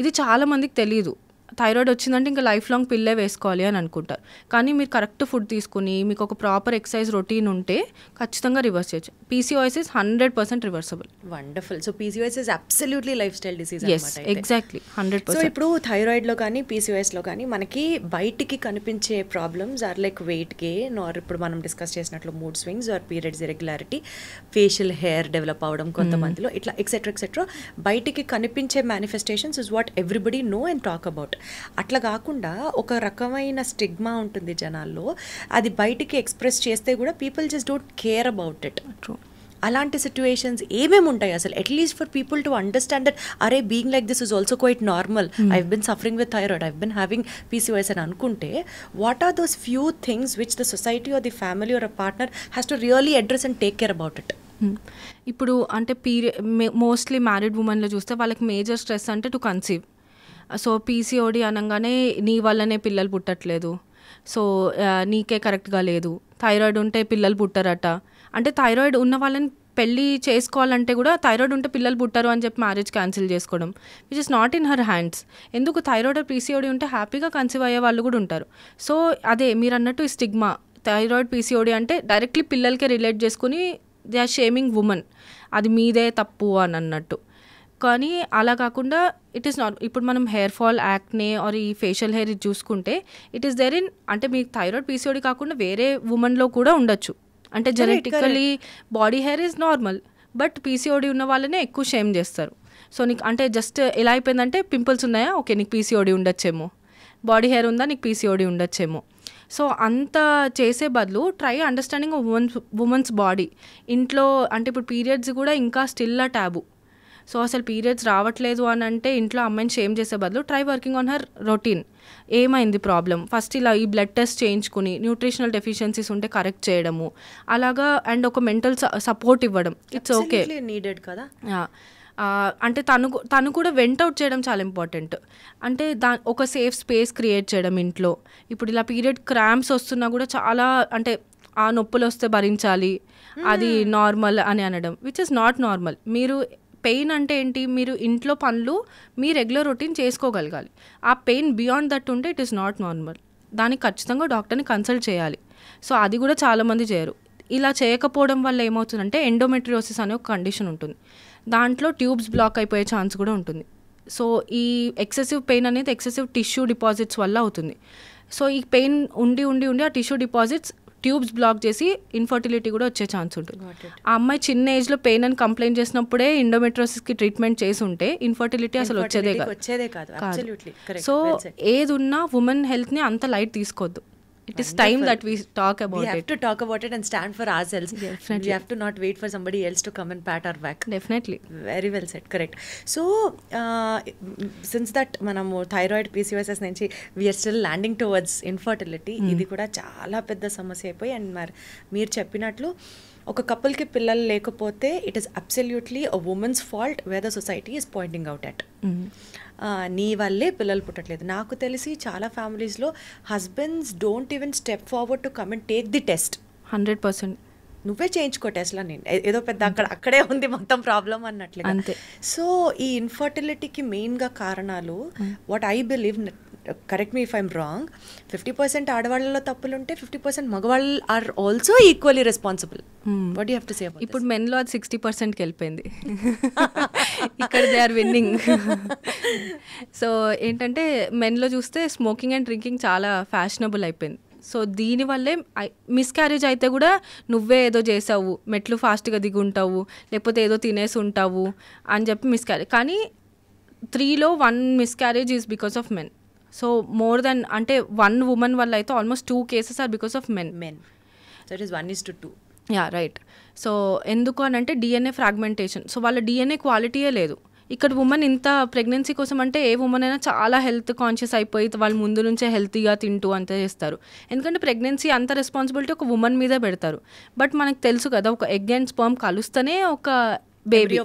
ఇది చాలా మందికి తెలియదు. థైరాయిడ్ వచ్చిందంటే ఇంకా లైఫ్ లాంగ్ పిల్లే వేసుకోవాలి అని అనుకుంటారు. కానీ మీరు కరెక్ట్ ఫుడ్ తీసుకుని మీకు ఒక ప్రాపర్ ఎక్సర్సైజ్ రొటీన్ ఉంటే ఖచ్చితంగా రివర్స్ చేయొచ్చు. PCOS is 100% reversible. Wonderful. So PCOS is absolutely life style disease. Exactly 100%. So ఇప్పుడు థైరాయిడ్లో కానీ పీసీఓఎస్లో కానీ మనకి బయటికి కనిపించే problems are like weight gain or ఇప్పుడు మనం డిస్కస్ చేసినట్లు mood swings or periods irregularity, facial hair develop అవ్వడం కొంతమందిలో, ఇట్లా ఎక్సెట్రా బయటికి కనిపించే manifestations is what everybody know and talk about. అట్లా కాకుండా ఒక రకమైన స్టిగ్మా ఉంటుంది జనాల్లో, అది బయటికి ఎక్స్ప్రెస్ చేస్తే కూడా people just don't care about it. అలాంటి సిచ్యువేషన్స్ ఏమేమి ఉంటాయి అసలు, at least for people to understand that అరే being like this is also quite normal, I've been suffering with thyroid, I've been having PCOS అని అనుకుంటే what are those few things which the society or the family or a partner has to really address and take care about it? ఇప్పుడు అంటే mostly married ఉమెన్లో చూస్తే వాళ్ళకి major stress అంటే to conceive. So PCOD అనగానే నీ వల్లనే పిల్లలు పుట్టట్లేదు, సో నీకే కరెక్ట్గా లేదు, థైరాయిడ్ ఉంటే పిల్లలు పుట్టరట. అంటే థైరాయిడ్ ఉన్న వాళ్ళని పెళ్ళి చేసుకోవాలంటే కూడా థైరాయిడ్ ఉంటే పిల్లలు పుట్టరు అని చెప్పి మ్యారేజ్ క్యాన్సిల్ చేసుకోవడం, which is not in her hands. ఎందుకు థైరాయిడ్ పీసీఓడి ఉంటే హ్యాపీగా కన్సీవ్ అయ్యే వాళ్ళు కూడా ఉంటారు. సో అదే మీరు అన్నట్టు ఈ స్టిగ్మా, థైరాయిడ్ పీసీఓడి అంటే డైరెక్ట్లీ పిల్లలకే రిలేట్ చేసుకుని దే ఆర్ షేమింగ్ ఉమెన్, అది మీదే తప్పు అని అన్నట్టు. కానీ అలా కాకుండా ఇట్ ఈస్ నాట్. ఇప్పుడు మనం హెయిర్ ఫాల్, యాక్నే ఆర్ ఈ ఫేషియల్ హెయిర్ ఇది చూసుకుంటే ఇట్ ఈస్ దేర్ ఇన్, అంటే మీకు థైరాయిడ్ పీసీఓడి కాకుండా వేరే ఉమెన్లో కూడా ఉండొచ్చు. అంటే genetically body hair is normal, but PCOD ఉన్న వాళ్ళనే ఎక్కువ షేమ్ చేస్తారు. సో నీకు అంటే జస్ట్ ఎలా అయిపోయిందంటే పింపుల్స్ ఉన్నాయా, ఓకే నీకు పీసీఓడి ఉండొచ్చేమో, బాడీ హెయిర్ ఉందా నీకు పీసీఓడి ఉండొచ్చేమో. సో అంత చేసే బదులు ట్రై అండర్స్టాండింగ్ ఉమెన్స్ బాడీ. ఇంట్లో అంటే ఇప్పుడు పీరియడ్స్ కూడా ఇంకా స్టిల్ అ టాబు. సో అసలు పీరియడ్స్ రావట్లేదు అని అంటే ఇంట్లో అమ్మాయిని షేమ్ చేసే బదులు try working on her routine. ఏమైంది ప్రాబ్లం, ఫస్ట్ ఇలా ఈ బ్లడ్ టెస్ట్ చేయించుకుని న్యూట్రిషనల్ డెఫిషియన్సీస్ ఉంటే కరెక్ట్ చేయడము అలాగా, అండ్ ఒక మెంటల్ సపోర్ట్ ఇవ్వడం. ఇట్స్ ఓకే నీడెడ్ కదా. అంటే తను కూడా వెంట్ అవుట్ చేయడం చాలా ఇంపార్టెంట్. అంటే ఒక సేఫ్ స్పేస్ క్రియేట్ చేయడం ఇంట్లో. ఇప్పుడు ఇలా పీరియడ్ క్రాంప్స్ వస్తున్నా కూడా చాలా అంటే ఆ నొప్పులు వస్తే భరించాలి, అది నార్మల్ అని అనడం, విచ్ ఇస్ నాట్ నార్మల్. మీరు పెయిన్ అంటే ఏంటి, మీరు ఇంట్లో పనులు మీ రెగ్యులర్ రొటీన్ చేసుకోగలగాలి. ఆ పెయిన్ బియాండ్ దట్ ఉంటే ఇట్ ఈస్ నాట్ నార్మల్. దానికి ఖచ్చితంగా డాక్టర్ని కన్సల్ట్ చేయాలి. సో అది కూడా చాలామంది చేయరు. ఇలా చేయకపోవడం వల్ల ఏమవుతుందంటే ఎండోమెట్రియోసిస్ అనే ఒక కండిషన్ ఉంటుంది. దాంట్లో ట్యూబ్స్ బ్లాక్ అయిపోయే ఛాన్స్ కూడా ఉంటుంది. సో ఈ ఎక్సెసివ్ పెయిన్ అనేది ఎక్సెసివ్ టిష్యూ డిపాజిట్స్ వల్ల అవుతుంది. సో ఈ పెయిన్ ఉండి ఉండి ఉండి ఆ టిష్యూ డిపాజిట్స్ ట్యూబ్స్ బ్లాక్ చేసి ఇన్ఫర్టిలిటీ కూడా వచ్చే ఛాన్స్ ఉంటుంది. ఆ అమ్మాయి చిన్న ఏజ్లో పెయిన్ అని కంప్లైంట్ చేసినప్పుడే ఎండోమెట్రోసిస్కి ట్రీట్మెంట్ చేసి ఉంటే ఇన్ఫర్టిలిటీ అసలు వచ్చేదే కాదు. సో ఏది ఉన్నా ఉమెన్ హెల్త్ని అంత లైట్ తీసుకోవద్దు. It is time that we talk about it. We have to talk about it and stand for ourselves. Definitely. We have to not wait for somebody else to come and pat our back. Definitely. Very well said. Correct. So, since that manamu thyroid PCOS nunchi we are still landing towards infertility. ఇది కూడా చాలా పెద్ద సమస్య అయిపోయి and మరి మీరు చెప్పినట్లు ఒక కపుల్కి పిల్లలు లేకపోతే it is absolutely a women's fault where the society is pointing out at. నీ వల్లే పిల్లలు పుట్టట్లేదు. నాకు తెలిసి చాలా ఫ్యామిలీస్లో husbands don't even step forward to come and take the test. 100%. నువ్వే చేయించుకో టెస్ట్లో, నేను ఏదో పెద్ద అక్కడే ఉంది మొత్తం ప్రాబ్లం అన్నట్లుగా. అంతే. సో ఈ ఇన్ఫర్టిలిటీకి మెయిన్గా కారణాలు what I believe, correct me if I'm wrong, 50% ఆడవాళ్ళలో తప్పులు ఉంటే 50% మగవాళ్ళు are also equally responsible. What you have to say about ఇప్పుడు మెన్లో అది 60%కి వెళ్ళిపోయింది. ఇక్కడ దే ఆర్ విన్నింగ్. సో ఏంటంటే మెన్లో చూస్తే స్మోకింగ్ అండ్ డ్రింకింగ్ చాలా ఫ్యాషనబుల్ అయిపోయింది. సో దీనివల్లే మిస్క్యారేజ్ అయితే కూడా నువ్వే ఏదో చేసావు, మెట్లు ఫాస్ట్గా దిగుంటావు, లేకపోతే ఏదో తినేసి ఉంటావు అని చెప్పి మిస్క్యారేజ్. కానీ 3లో 1 miscarriage is because of men. So more than అంటే 1 ఉమెన్ వల్ల అయితే almost 2 cases are because of men. So it is 1:2. Yeah right. So ఎందుకు అని అంటే డిఎన్ఏ ఫ్రాగ్మెంటేషన్. సో వాళ్ళ డిఎన్ఏ క్వాలిటీయే లేదు. ఇక్కడ ఉమెన్ ఇంత ప్రెగ్నెన్సీ కోసం అంటే ఏ ఉమెన్ అయినా చాలా హెల్త్ కాన్షియస్ అయిపోయి వాళ్ళు ముందు నుంచే హెల్తీగా తింటూ అంతా చేస్తారు. ఎందుకంటే ప్రెగ్నెన్సీ అంత రెస్పాన్సిబిలిటీ ఒక ఉమెన్ మీదే పెడతారు. బట్ మనకు తెలుసు కదా, ఒక ఎగ్ అండ్ స్పర్మ్ కలుస్తేనే ఒక బేబీ.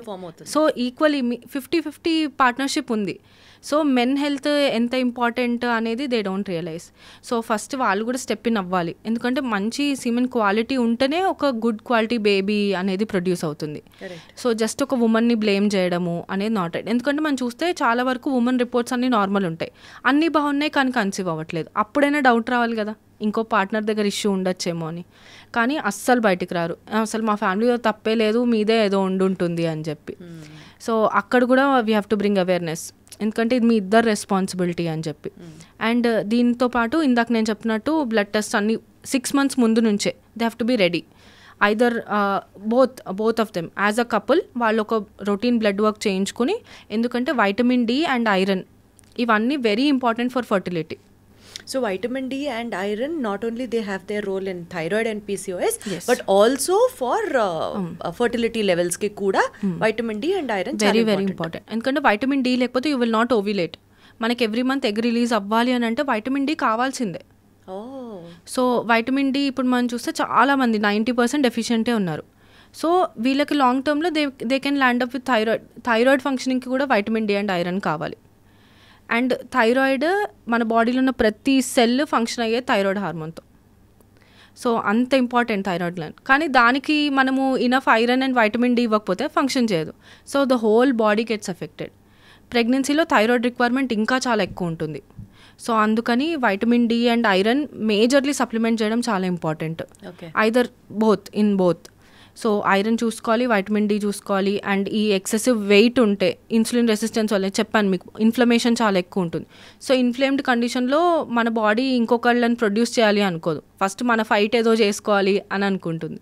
సో ఈక్వల్లీ 50-50 పార్ట్నర్షిప్ ఉంది. సో మెన్ హెల్త్ ఎంత ఇంపార్టెంట్ అనేది they don't realise. So first వాళ్ళు కూడా స్టెప్ ఇన్ అవ్వాలి. ఎందుకంటే మంచి సీమెన్ క్వాలిటీ ఉంటేనే ఒక గుడ్ క్వాలిటీ బేబీ అనేది ప్రొడ్యూస్ అవుతుంది. సో జస్ట్ ఒక ఉమెన్ని బ్లేమ్ చేయడము అనేది నాట్ రైట్. ఎందుకంటే మనం చూస్తే చాలా వరకు ఉమెన్ రిపోర్ట్స్ అన్నీ నార్మల్ ఉంటాయి, అన్నీ బాగున్నాయి కానీ కన్సీవ్ అవ్వట్లేదు. అప్పుడైనా డౌట్ రావాలి కదా, ఇంకో పార్ట్నర్ దగ్గర ఇష్యూ ఉండొచ్చేమో అని. కానీ అస్సలు బయటికి రారు, అసలు మా ఫ్యామిలీలో తప్పే లేదు, మీదే ఏదో ఉండుంటుంది అని చెప్పి. సో అక్కడ కూడా we have to bring awareness, ఎందుకంటే ఇది మీ ఇద్దరు రెస్పాన్సిబిలిటీ అని చెప్పి. అండ్ దీంతో పాటు ఇందాక నేను చెప్పినట్టు బ్లడ్ టెస్ట్ అన్ని 6 months ముందు నుంచే they have to be ready. Either both of them as a couple వాళ్ళు ఒక రొటీన్ బ్లడ్ వర్క్ చేయించుకుని, ఎందుకంటే వైటమిన్ డి అండ్ ఐరన్ ఇవన్నీ very important for fertility. So vitamin D and iron, not only they have their role in thyroid and PCOS, yes, but also for fertility levels ki kuda vitamin D and iron very important. ఎందుకంటే vitamin D లేకపోతే you will not ఓవ్యులేట్. మనకి every month egg release అవ్వాలి అని అంటే vitamin D కావాల్సిందే. So vitamin D ఇప్పుడు మనం చూస్తే చాలా మంది 90% డెఫిషియెంటే ఉన్నారు. సో వీళ్ళకి లాంగ్ టర్మ్లో they can land up with thyroid ఫంక్షనింగ్కి కూడా వైటమిన్ డి అండ్ ఐరన్ కావాలి. అండ్ థైరాయిడ్ మన బాడీలో ఉన్న ప్రతి సెల్ ఫంక్షన్ అయ్యే థైరాయిడ్ హార్మోన్తో. సో అంత ఇంపార్టెంట్ థైరాయిడ్ గ్లాండ్. కానీ దానికి మనము enough iron and vitamin D ఇవ్వకపోతే ఫంక్షన్ చేయదు. So the whole body gets affected. ప్రెగ్నెన్సీలో థైరాయిడ్ రిక్వైర్మెంట్ ఇంకా చాలా ఎక్కువ ఉంటుంది. సో అందుకని vitamin D and iron majorly supplement చేయడం చాలా important. Either both. So iron చూసుకోవాలి, వైటమిన్ డి చూసుకోవాలి. అండ్ ఈ ఎక్సెసివ్ వెయిట్ ఉంటే ఇన్సులిన్ రెసిస్టెన్స్ వల్ల చెప్పాను మీకు ఇన్ఫ్లమేషన్ చాలా ఎక్కువ ఉంటుంది. సో ఇన్ఫ్లేమ్డ్ కండిషన్లో మన బాడీ ఇంకొకళ్ళని ప్రొడ్యూస్ చేయాలి అనుకోదు, ఫస్ట్ మన ఫైట్ ఏదో చేసుకోవాలి అని అనుకుంటుంది.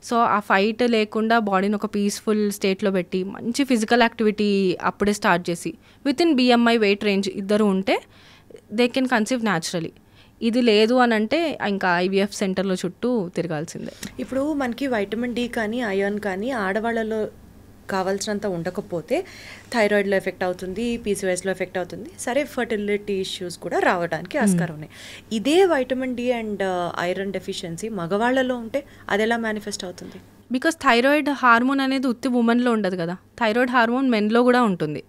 సో ఆ ఫైట్ లేకుండా బాడీని ఒక పీస్ఫుల్ స్టేట్లో పెట్టి మంచి ఫిజికల్ యాక్టివిటీ అప్పుడే స్టార్ట్ చేసి within BMI weight range ఇద్దరు ఉంటే దే కెన్ కన్సీవ్ న్యాచురలీ. ఇది లేదు అని అంటే ఇంకా ఐవీఎఫ్ సెంటర్లో చుట్టూ తిరగాల్సిందే. ఇప్పుడు మనకి వైటమిన్ డి కానీ ఐరన్ కానీ ఆడవాళ్ళలో కావాల్సినంత ఉండకపోతే థైరాయిడ్లో ఎఫెక్ట్ అవుతుంది, పీసీఓఎస్లో ఎఫెక్ట్ అవుతుంది, సరే ఫర్టిలిటీ ఇష్యూస్ కూడా రావడానికి ఆస్కారం ఉన్నాయి. ఇదే vitamin D and iron deficiency మగవాళ్ళలో ఉంటే అది ఎలా మేనిఫెస్ట్ అవుతుంది? బికాస్ థైరాయిడ్ హార్మోన్ అనేది ఉత్తి ఉమెన్లో ఉండదు కదా, థైరాయిడ్ హార్మోన్ మెన్లో కూడా ఉంటుంది.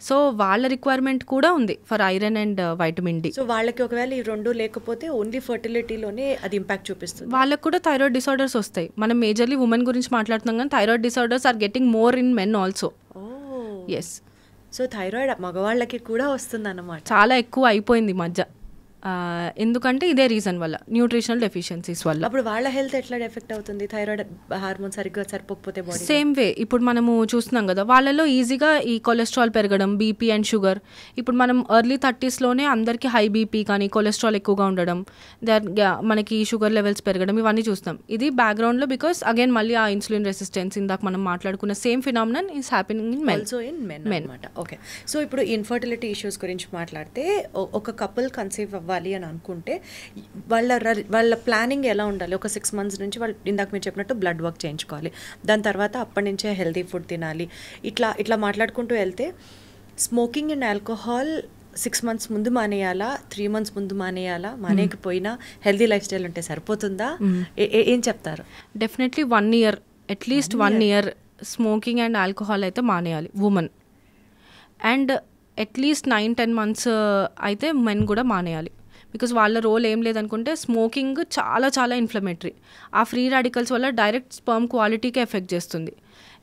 సో వాళ్ళ రిక్వైర్మెంట్ కూడా ఉంది for iron and vitamin D. So వాళ్ళకి ఒకవేళ ఈ రెండు లేకపోతే ఓన్లీ ఫర్టిలిటీలోనే అది ఇంపాక్ట్ చూపిస్తుంది. వాళ్ళకి కూడా థైరాయిడ్ డిసార్డర్స్ వస్తాయి. మనం మేజర్లీ ఉమెన్ గురించి మాట్లాడుతున్నాం కానీ thyroid disorders are getting more in men also. Yes. So thyroid మగవాళ్ళకి కూడా వస్తుంది అన్నమాట. చాలా ఎక్కువ అయిపోయింది మధ్య. ఎందుకంటే ఇదే రీజన్ వల్ల, న్యూట్రిషనల్ డెఫిషియన్సీస్ వల్ల. అప్పుడు వాళ్ళ హెల్త్ ఎట్లా ఎఫెక్ట్ అవుతుంది థైరాయిడ్ హార్మోన్ సరిగ్గా సరిపోకపోతే? బాడీ సేమ్ వే ఇప్పుడు మనము చూస్తున్నాం కదా, వాళ్ళలో ఈజీగా ఈ కొలెస్ట్రాల్ పెరగడం, బీపీ అండ్ షుగర్. ఇప్పుడు మనం ఎర్లీ 30sలోనే అందరికీ హై బీపీ కానీ కొలెస్ట్రాల్ ఎక్కువగా ఉండడం, మనకి షుగర్ లెవెల్స్ పెరగడం, ఇవన్నీ చూస్తాం. ఇది బ్యాక్గ్రౌండ్లో బికాస్ అగైన్ మళ్ళీ ఆ ఇన్సులిన్ రెసిస్టెన్స్ ఇందాక మనం మాట్లాడుకున్న same phenomenon is happening in men. Also in men అన్నమాట. ఓకే, సో ఇప్పుడు ఇన్ఫర్టిలిటీ ఇష్యూస్ గురించి మాట్లాడితే, ఒక కపుల్ కన్సీవ్ అవ్వాలి అని అనుకుంటే వాళ్ళ ప్లానింగ్ ఎలా ఉండాలి? ఒక 6 months నుంచి వాళ్ళు ఇందాక మీరు చెప్పినట్టు బ్లడ్ వర్క్ చేయించుకోవాలి, దాని తర్వాత అప్పటి నుంచే హెల్తీ ఫుడ్ తినాలి. ఇట్లా మాట్లాడుకుంటూ వెళ్తే స్మోకింగ్ అండ్ ఆల్కహాల్ 6 months ముందు మానేయాలా, 3 months ముందు మానేయాలా? మానేయకపోయినా హెల్తీ లైఫ్ స్టైల్ ఉంటే సరిపోతుందా? ఏం చెప్తారు? Definitely 1 year, at least 1 year smoking and alcohol అయితే మానేయాలి ఉమెన్. అండ్ అట్లీస్ట్ 9-10 months అయితే మెన్ కూడా మానేయాలి. బికాజ్ వాళ్ళ రోల్ ఏం లేదనుకుంటే, స్మోకింగ్ చాలా చాలా ఇన్ఫ్లమేటరీ. ఆ ఫ్రీ రాడికల్స్ వల్ల డైరెక్ట్ స్పర్మ్ క్వాలిటీకి ఎఫెక్ట్ చేస్తుంది.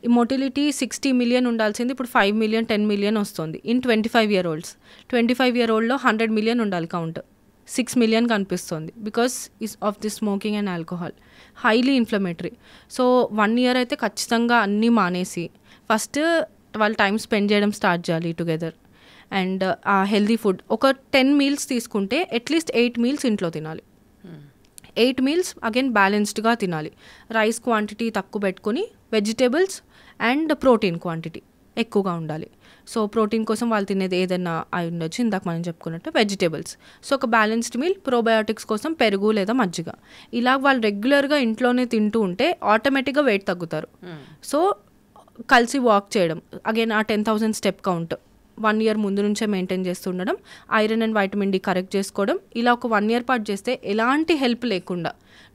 ఈ మొటిలిటీ 60 million ఉండాల్సింది ఇప్పుడు 5 million 10 million వస్తుంది ఇన్ 25-year-olds. 25-year-oldలో 100 million ఉండాలి కౌంట్, 6 million కనిపిస్తుంది because of the smoking and alcohol. Highly inflammatory. So 1 year అయితే ఖచ్చితంగా అన్నీ మానేసి ఫస్ట్ వాళ్ళు టైం స్పెండ్ చేయడం స్టార్ట్ చేయాలి టుగెదర్. అండ్ ఆ హెల్దీ ఫుడ్ ఒక 10 meals తీసుకుంటే అట్లీస్ట్ 8 meals ఇంట్లో తినాలి. 8 meals అగైన్ బ్యాలెన్స్డ్గా తినాలి. రైస్ క్వాంటిటీ తక్కువ పెట్టుకొని వెజిటేబుల్స్ అండ్ ప్రోటీన్ క్వాంటిటీ ఎక్కువగా ఉండాలి. సో ప్రోటీన్ కోసం వాళ్ళు తినేది ఏదైనా అయి ఉండొచ్చు, ఇందాక మనం చెప్పుకున్నట్టు వెజిటేబుల్స్. సో ఒక బ్యాలెన్స్డ్ మీల్, ప్రోబయోటిక్స్ కోసం పెరుగు లేదా మజ్జిగ. ఇలా వాళ్ళు రెగ్యులర్గా ఇంట్లోనే తింటూ ఉంటే ఆటోమేటిక్గా వెయిట్ తగ్గుతారు. సో కలిసి వాక్ చేయడం, అగైన్ ఆ 10,000 step కౌంట్ 1 year ముందు నుంచే మెయింటైన్ చేస్తుండడం, iron and vitamin D correct చేసుకోవడం. ఇలా ఒక 1 year పాటు చేస్తే ఎలాంటి హెల్ప్ లేకుండా,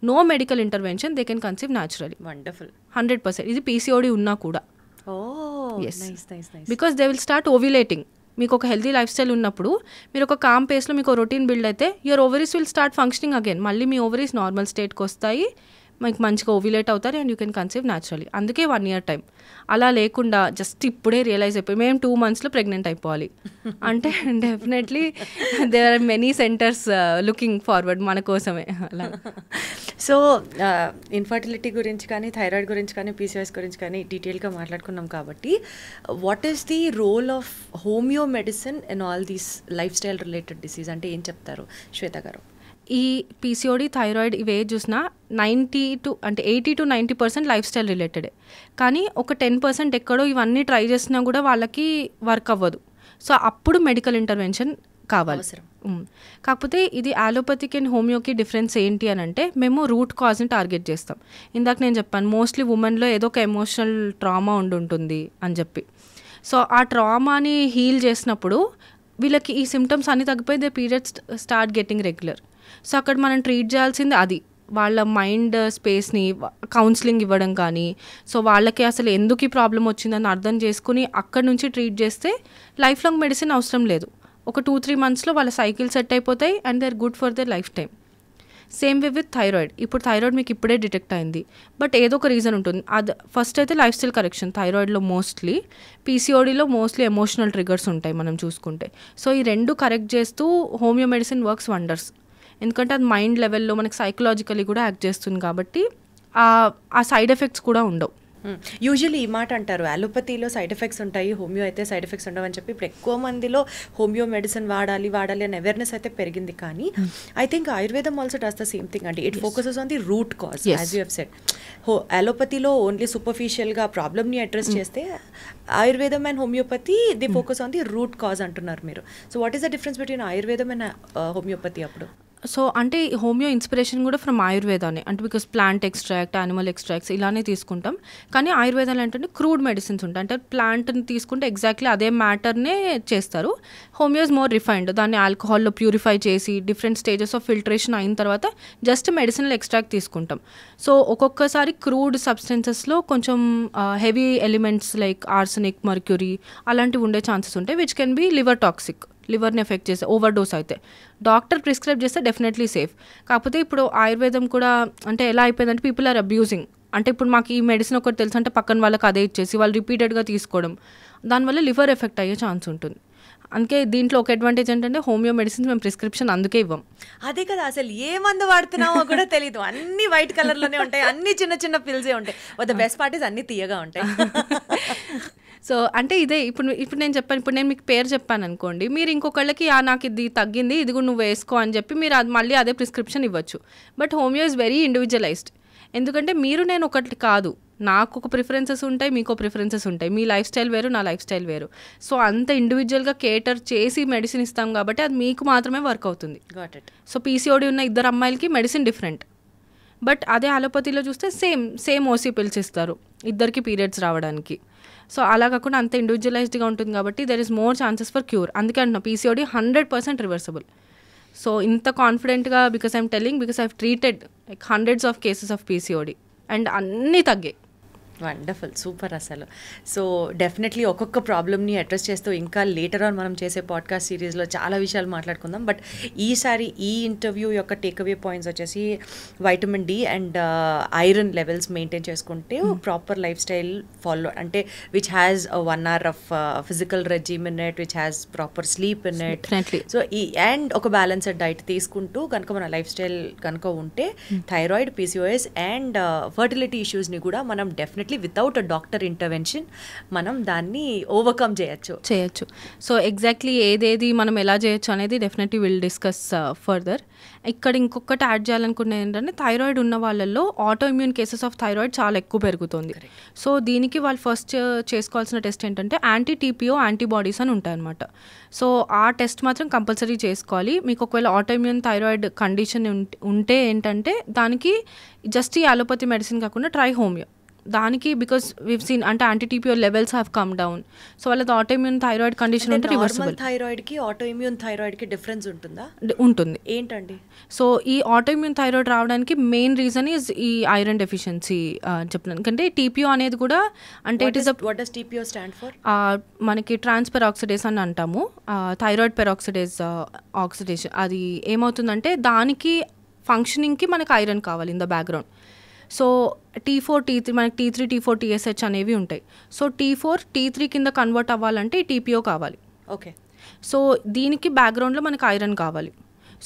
no medical intervention, they can conceive naturally. Wonderful. 100%. ఇది పీసీఓడి ఉన్నా కూడా. Yes. Nice. Because they will start ovulating. మీకు ఒక హెల్తీ లైఫ్ స్టైల్ ఉన్నప్పుడు, మీరు ఒక కామ్ పేస్లో మీకు రొటీన్ బిల్డ్ అయితే, your ovaries will start functioning again. మళ్ళీ మీ ఓవరీస్ నార్మల్ స్టేట్కి వస్తాయి, మీకు మంచిగా ఓవ్యులేట్ అవుతారు and you can conceive naturally. అందుకే 1 year టైం. అలా లేకుండా జస్ట్ ఇప్పుడే రియలైజ్ అయిపోయి మేము 2 monthsలో ప్రెగ్నెంట్ అయిపోవాలి అంటే definitely there are many centres looking forward మన కోసమే అలా. సో ఇన్ఫర్టిలిటీ గురించి కానీ, థైరాయిడ్ గురించి కానీ, పీసీఓఎస్ గురించి కానీ డీటెయిల్గా మాట్లాడుకున్నాం కాబట్టి, what is the role of homeo medicine in all these life style related disease అంటే ఏం చెప్తారు శ్వేత గారు? ఈ పీసీఓడి, థైరాయిడ్ ఇవే చూసినా 80 to 90% లైఫ్ స్టైల్ రిలేటెడే. కానీ ఒక 10% ఎక్కడో ఇవన్నీ ట్రై చేసినా కూడా వాళ్ళకి వర్క్ అవ్వదు. సో అప్పుడు మెడికల్ ఇంటర్వెన్షన్ కావాలి. కాకపోతే ఇది అలోపతిక్ అండ్ హోమియోకి డిఫరెన్స్ ఏంటి అని అంటే, మేము రూట్ కాజ్ని టార్గెట్ చేస్తాం. ఇందాక నేను చెప్పాను మోస్ట్లీ ఉమెన్లో ఏదో ఒక ఎమోషనల్ ట్రామా ఉంటుంది అని చెప్పి. సో ఆ ట్రామాని హీల్ చేసినప్పుడు వీళ్ళకి ఈ సిమ్టమ్స్ అన్నీ తగ్గిపోయి they periods start getting regular. So అక్కడ మనం ట్రీట్ చేయాల్సింది అది, వాళ్ళ మైండ్ స్పేస్ని కౌన్సిలింగ్ ఇవ్వడం కానీ, సో వాళ్ళకి అసలు ఎందుకు ఈ ప్రాబ్లం వచ్చిందని అర్థం చేసుకుని అక్కడ నుంచి ట్రీట్ చేస్తే లైఫ్ లాంగ్ మెడిసిన్ అవసరం లేదు. ఒక 2-3 monthsలో వాళ్ళ సైకిల్ సెట్ అయిపోతాయి and they are good for their lifetime. Same way with thyroid. ఇప్పుడు థైరాయిడ్ మీకు ఇప్పుడే డిటెక్ట్ అయింది, బట్ ఏదో ఒక రీజన్ ఉంటుంది. అది ఫస్ట్ అయితే లైఫ్ స్టైల్ కరెక్షన్ థైరాయిడ్లో మోస్ట్లీ, పీసీఓడిలో మోస్ట్లీ ఎమోషనల్ ట్రిగర్స్ ఉంటాయి మనం చూసుకుంటే. సో ఈ రెండు కరెక్ట్ చేస్తూ హోమియో మెడిసిన్ వర్క్స్ వండర్స్. ఎందుకంటే అది మైండ్ లెవెల్లో మనకి సైకలాజికలీ కూడా యాక్ట్ చేస్తుంది కాబట్టి ఆ సైడ్ ఎఫెక్ట్స్ కూడా ఉండవు. యూజువల్లీ ఈ మాట అంటారు, అలోపతిలో సైడ్ ఎఫెక్ట్స్ ఉంటాయి, హోమియో అయితే సైడ్ ఎఫెక్ట్స్ ఉండవు అని చెప్పి ఇప్పుడు ఎక్కువ మందిలో హోమియో మెడిసిన్ వాడాలి అని అవేర్నెస్ అయితే పెరిగింది. కానీ I think Ayurvedam also does the same thing అండి. It focuses on the root cause as you have said. అలోపతిలో ఓన్లీ సూపర్ఫిషియల్గా ప్రాబ్లమ్ని అడ్రస్ చేస్తే, Ayurvedam and homeopathy they focus on the root cause అంటున్నారు మీరు. So what is the difference between Ayurvedam and homeopathy అప్పుడు? So అంటే homeo inspiration కూడా from ఆయుర్వేదానే, అంటే because plant extract, animal extracts ఇలానే తీసుకుంటాం. కానీ ఆయుర్వేదాలు ఏంటంటే క్రూడ్ మెడిసిన్స్ ఉంటాయి, అంటే ప్లాంట్ని తీసుకుంటే ఎగ్జాక్ట్లీ అదే మ్యాటర్నే చేస్తారు. హోమియో ఇస్ మోర్ రిఫైన్డ్, దాన్ని ఆల్కహాల్లో ప్యూరిఫై చేసి డిఫరెంట్ స్టేజెస్ ఆఫ్ ఫిల్టరేషన్ అయిన తర్వాత జస్ట్ మెడిసినల్ ఎక్స్ట్రాక్ట్ తీసుకుంటాం. సో ఒక్కొక్కసారి క్రూడ్ సబ్స్టెన్సెస్లో కొంచెం heavy elements like arsenic, mercury అలాంటివి ఉండే ఛాన్సెస్ ఉంటాయి, which can be liver toxic, లివర్ని ఎఫెక్ట్ చేసే ఓవర్ డోస్ అయితే. డాక్టర్ ప్రిస్క్రైబ్ చేస్తే డెఫినెట్లీ సేఫ్. కాకపోతే ఇప్పుడు ఆయుర్వేదం కూడా అంటే ఎలా అయిపోయిందంటే పీపుల్ ఆర్ అబ్యూజింగ్. అంటే ఇప్పుడు మాకు ఈ మెడిసిన్ ఒకటి తెలుసు అంటే పక్కన వాళ్ళకి అదే ఇచ్చేసి వాళ్ళు రిపీటెడ్గా తీసుకోవడం, దానివల్ల లివర్ ఎఫెక్ట్ అయ్యే ఛాన్స్ ఉంటుంది. అందుకే దీంట్లో ఒక అడ్వాంటేజ్ ఏంటంటే హోమియో మెడిసిన్స్ మేము ప్రిస్క్రిప్షన్ అందుకే ఇవ్వం. అదే కదా, అసలు ఏ మందు వాడుతున్నామో కూడా తెలీదు. అన్ని వైట్ కలర్లోనే ఉంటాయి, అన్ని చిన్న చిన్న పిల్సే ఉంటాయి. ద బెస్ట్ పార్ట్ ఇస్ అన్ని తీయగా ఉంటాయి. సో అంటే ఇదే ఇప్పుడు నేను చెప్పాను, ఇప్పుడు నేను మీకు పేరు చెప్పాను అనుకోండి, మీరు ఇంకొకళ్ళకి నాకు ఇది తగ్గింది, ఇది కూడా నువ్వు వేసుకో అని చెప్పి మీరు అది మళ్ళీ అదే ప్రిస్క్రిప్షన్ ఇవ్వచ్చు. But homeo is very individualised. ఎందుకంటే మీరు నేను ఒకటి కాదు, నాకు ఒక ప్రిఫరెన్సెస్ ఉంటాయి, మీకు ప్రిఫరెన్సెస్ ఉంటాయి, మీ లైఫ్ స్టైల్ వేరు, నా లైఫ్ స్టైల్ వేరు. సో అంత ఇండివిజువల్గా కేటర్ చేసి మెడిసిన్ ఇస్తాం కాబట్టి అది మీకు మాత్రమే వర్క్ అవుతుంది. సో పీసీఓడి ఉన్న ఇద్దరు అమ్మాయిలకి మెడిసిన్ డిఫరెంట్. బట్ అదే అలోపతిలో చూస్తే సేమ్ ఓసీ పిల్స్ ఇస్తారు ఇద్దరికి పీరియడ్స్ రావడానికి. సో అలా కాకుండా అంత ఇండివిజువలైజ్డ్గా ఉంటుంది కాబట్టి there is more chances for cure. అందుకే అంటున్నా పీసీఓడి 100% రివర్సబుల్. సో ఇంత కాన్ఫిడెంట్గా because I'm telling because I treated like hundreds of cases of PCOD and అన్నీ తగ్గాయి. వండర్ఫుల్, సూపర్ అసలు. సో డెఫినెట్లీ ఒక్కొక్క ప్రాబ్లమ్ని అడ్రస్ చేస్తూ ఇంకా లేటర్ ఆన్ మనం చేసే పాడ్కాస్ట్ సిరీస్లో చాలా విషయాలు మాట్లాడుకుందాం. బట్ ఈసారి ఈ ఇంటర్వ్యూ యొక్క టేక్అవే పాయింట్స్ వచ్చేసి vitamin D and iron levels maintain చేసుకుంటే ప్రాపర్ లైఫ్ స్టైల్ ఫాలో, అంటే which has 1 hour of physical regime in it, which has proper sleep in it. So and ఒక బ్యాలెన్స్డ్ డైట్ తీసుకుంటూ కనుక మన life style కనుక ఉంటే thyroid, PCOS and fertility ఇష్యూస్ని కూడా మనం definitely without a doctor intervention మనం దాన్ని ఓవర్కమ్ చేయొచ్చు. సో ఎగ్జాక్ట్లీ ఏదేది మనం ఎలా చేయొచ్చు అనేది డెఫినెట్లీ విల్ డిస్కస్ ఫర్దర్. ఇక్కడ ఇంకొకటి యాడ్ చేయాలనుకునేది ఏంటంటే థైరాయిడ్ ఉన్న వాళ్ళల్లో auto immune cases of thyroid చాలా ఎక్కువ పెరుగుతుంది. సో దీనికి వాళ్ళు ఫస్ట్ చేసుకోవాల్సిన టెస్ట్ ఏంటంటే యాంటీ-టీపీఓ యాంటీబాడీస్ అని ఉంటాయన్నమాట. సో ఆ టెస్ట్ మాత్రం కంపల్సరీ చేసుకోవాలి. మీకు ఒకవేళ ఆటో ఇమ్యూన్ థైరాయిడ్ కండిషన్ ఉంటే ఏంటంటే దానికి జస్ట్ ఈ అలోపతి మెడిసిన్ కాకుండా ట్రై హోమియో. దానికి బికాస్ వివ్ సీన్ అంటే anti-TPO levels have come down. So వాళ్ళది ఆటో ఇమ్యూన్ థైరాయిడ్ కండిషన్ ఉంటే రివర్సిబుల్. థైరాయిడ్కి ఆటో ఇమ్యూన్ థైరాయిడ్కి డిఫరెన్స్ ఉంటుందా? ఉంటుంది. ఏంటండి? సో ఈ ఆటో ఇమ్యూన్ థైరాయిడ్ రావడానికి మెయిన్ రీజన్ ఈజ్ ఈ ఐరన్ డెఫిషియన్సీ చెప్తున్నాను. ఎందుకంటే టీపీఓ అనేది కూడా అంటే it is what does TPO stand for? మనకి ట్రాన్స్ పెరాక్సిడేస్ అని అంటాము. Thyroid peroxidase oxidation. అది ఏమవుతుందంటే దానికి ఫంక్షనింగ్కి మనకి ఐరన్ కావాలి in the background. So T4 T3 మనకి T3 T4 TSH అనేవి ఉంటాయి. సో T4 T3 కింద కన్వర్ట్ అవ్వాలంటే ఈ టీపీఓ కావాలి. ఓకే. సో దీనికి బ్యాక్గ్రౌండ్లో మనకి ఐరన్ కావాలి.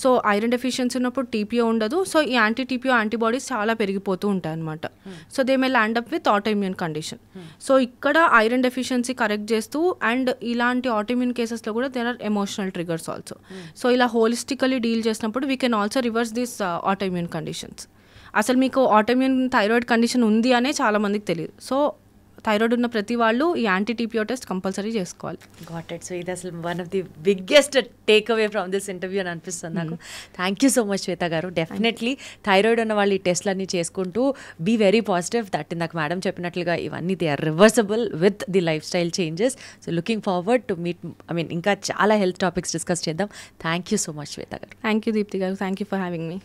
సో ఐరన్ డెఫిషియన్సీ ఉన్నప్పుడు టీపీఓ ఉండదు. సో ఈ యాంటీ-టీపీఓ యాంటీబాడీస్ చాలా పెరిగిపోతూ ఉంటాయి అనమాట. So they may land up with autoimmune condition. So ఇక్కడ ఐరన్ డెఫిషియన్సీ కరెక్ట్ చేస్తూ అండ్ ఇలాంటి ఆటో ఇమ్యూన్ కేసెస్లో కూడా there are emotional triggers also. So ఇలా హోలిస్టికలీ డీల్ చేసినప్పుడు we can also reverse this autoimmune conditions. అసలు మీకు autoimmune thyroid condition ఉంది అనే చాలా మందికి తెలియదు. సో థైరాయిడ్ ఉన్న ప్రతి వాళ్ళు ఈ యాంటీ-టీపీఓ టెస్ట్ కంపల్సరీ చేసుకోవాలి. Got it. సో ఇది అసలు one of the biggest takeaway from this interview అని అనిపిస్తుంది నాకు. Thank you so much Shweta గారు. డెఫినెట్లీ థైరాయిడ్ ఉన్న వాళ్ళు ఈ టెస్ట్లన్నీ చేసుకుంటూ బీ వెరీ పాజిటివ్ దట్ ఇందాక మేడం చెప్పినట్లుగా ఇవన్నీ they are reversible with the life style changes. So looking forward to meet ఇంకా చాలా హెల్త్ టాపిక్స్ డిస్కస్ చేద్దాం. Thank you so much Shweta గారు. థ్యాంక్ యూ దీప్తి గారు. Thank you for having me.